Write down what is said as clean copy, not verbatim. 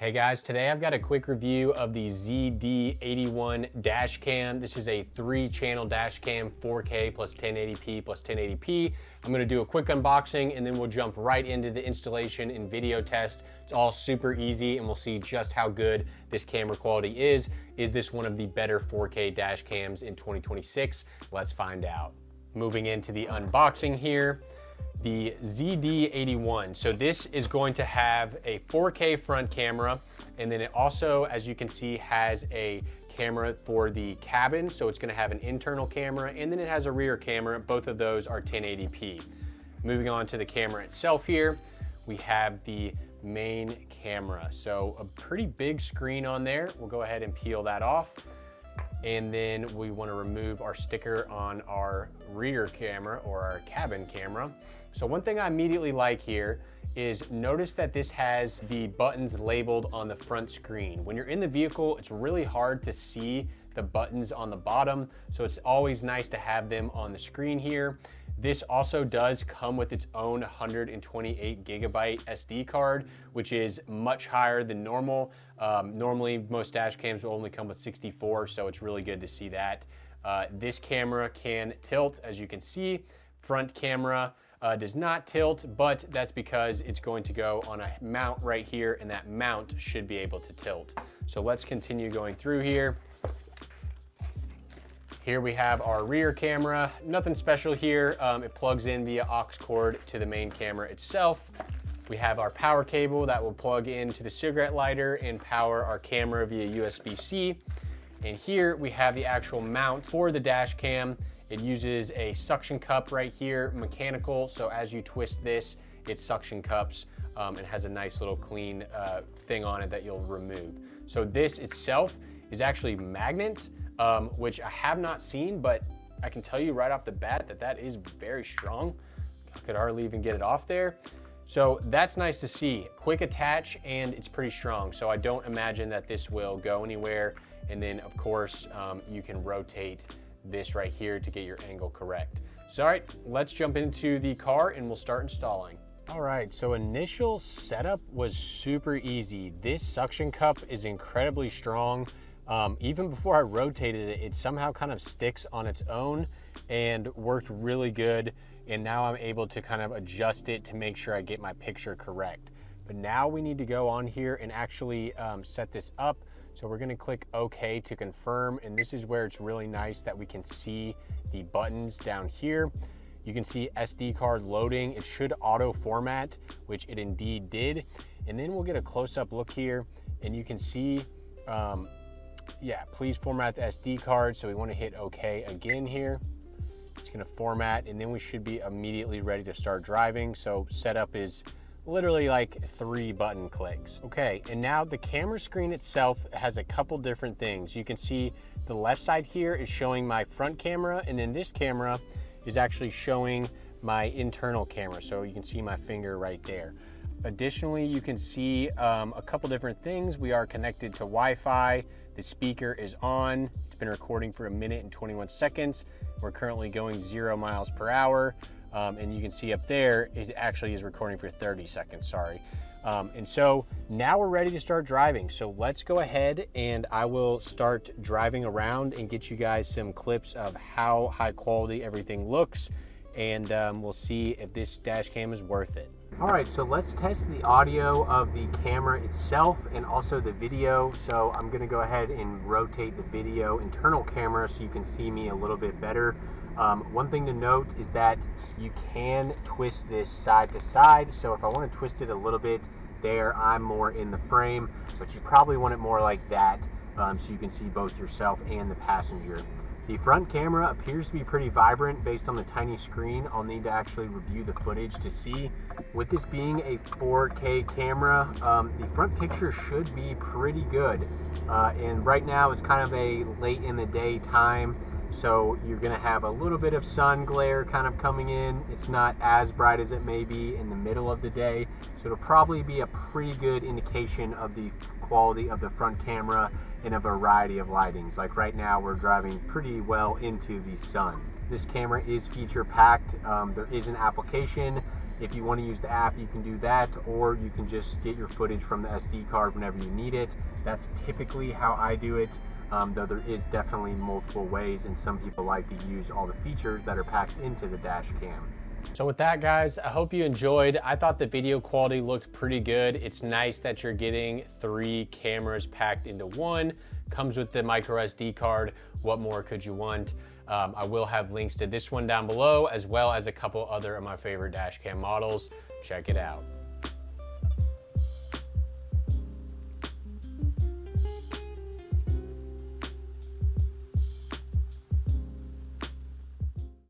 Hey guys, today I've got a quick review of the ZD81 dash cam. This is a 3-channel dash cam, 4K plus 1080p plus 1080p. I'm gonna do a quick unboxing and then we'll jump right into the installation and video test. It's all super easy and we'll see just how good this camera quality is. Is this one of the better 4K dash cams in 2026? Let's find out. Moving into the unboxing here. The ZD81. So this is going to have a 4K front camera, and then it also, as you can see, has a camera for the cabin. So it's gonna have an internal camera, and then it has a rear camera. Both of those are 1080p. Moving on to the camera itself here, we have the main camera. So a pretty big screen on there. We'll go ahead and peel that off. And then we want to remove our sticker on our rear camera or our cabin camera. So one thing I immediately like here is notice that this has the buttons labeled on the front screen. When you're in the vehicle, it's really hard to see the buttons on the bottom. So it's always nice to have them on the screen here. This also does come with its own 128 gigabyte SD card, which is much higher than normal. Normally, most dash cams will only come with 64, so it's really good to see that. This camera can tilt, as you can see. Front camera does not tilt, but that's because it's going to go on a mount right here, and that mount should be able to tilt. So let's continue going through here. Here we have our rear camera. Nothing special here. It plugs in via aux cord to the main camera itself. We have our power cable that will plug into the cigarette lighter and power our camera via USB-C. And here we have the actual mount for the dash cam. It uses a suction cup right here, mechanical. So as you twist this, it suction cups and has a nice little clean thing on it that you'll remove. So this itself is actually magnet. Which I have not seen, but I can tell you right off the bat that that is very strong. I could hardly even get it off there. So that's nice to see. Quick attach, and it's pretty strong. So I don't imagine that this will go anywhere. And then of course, you can rotate this right here to get your angle correct. So all right, let's jump into the car and we'll start installing. All right, so initial setup was super easy. This suction cup is incredibly strong. Even before I rotated it, it somehow kind of sticks on its own and worked really good. And now I'm able to kind of adjust it to make sure I get my picture correct. But now we need to go on here and actually set this up. So we're gonna click OK to confirm. And this is where it's really nice that we can see the buttons down here. You can see SD card loading. It should auto format, which it indeed did. And then we'll get a close-up look here and you can see, yeah, please format the SD card. So we want to hit OK again here. It's going to format and then we should be immediately ready to start driving. So setup is literally like 3 button clicks. Okay, and now the camera screen itself has a couple different things. You can see the left side here is showing my front camera, and then this camera is actually showing my internal camera. So you can see my finger right there. Additionally, you can see a couple different things. We are connected to Wi-Fi. The speaker is on. It's been recording for 1 minute and 21 seconds. We're currently going 0 miles per hour. And you can see up there, it actually is recording for 30 seconds, sorry. And so now we're ready to start driving. So let's go ahead and I will start driving around and get you guys some clips of how high quality everything looks. And we'll see if this dash cam is worth it. All right, so let's test the audio of the camera itself and also the video. So I'm gonna go ahead and rotate the video internal camera so you can see me a little bit better. One thing to note is that you can twist this side to side. So if I want to twist it a little bit there, I'm more in the frame, but you probably want it more like that so you can see both yourself and the passenger. The front camera appears to be pretty vibrant based on the tiny screen. I'll need to actually review the footage to see. With this being a 4K camera, the front picture should be pretty good. And right now it's kind of a late in the day time, so you're gonna have a little bit of sun glare kind of coming in. It's not as bright as it may be in the middle of the day, so it'll probably be a pretty good indication of the quality of the front camera in a variety of lightings. Like right now we're driving pretty well into the sun. This camera is feature packed. There is an application If you want to use the app, you can do that, or you can just get your footage from the SD card whenever you need it. That's typically how I do it, though there is definitely multiple ways, and some people like to use all the features that are packed into the dash cam. So with that, guys, I hope you enjoyed. I thought the video quality looked pretty good. It's nice that you're getting 3 cameras packed into one. Comes with the micro SD card. What more could you want? I will have links to this one down below, as well as a couple other of my favorite dash cam models. Check it out.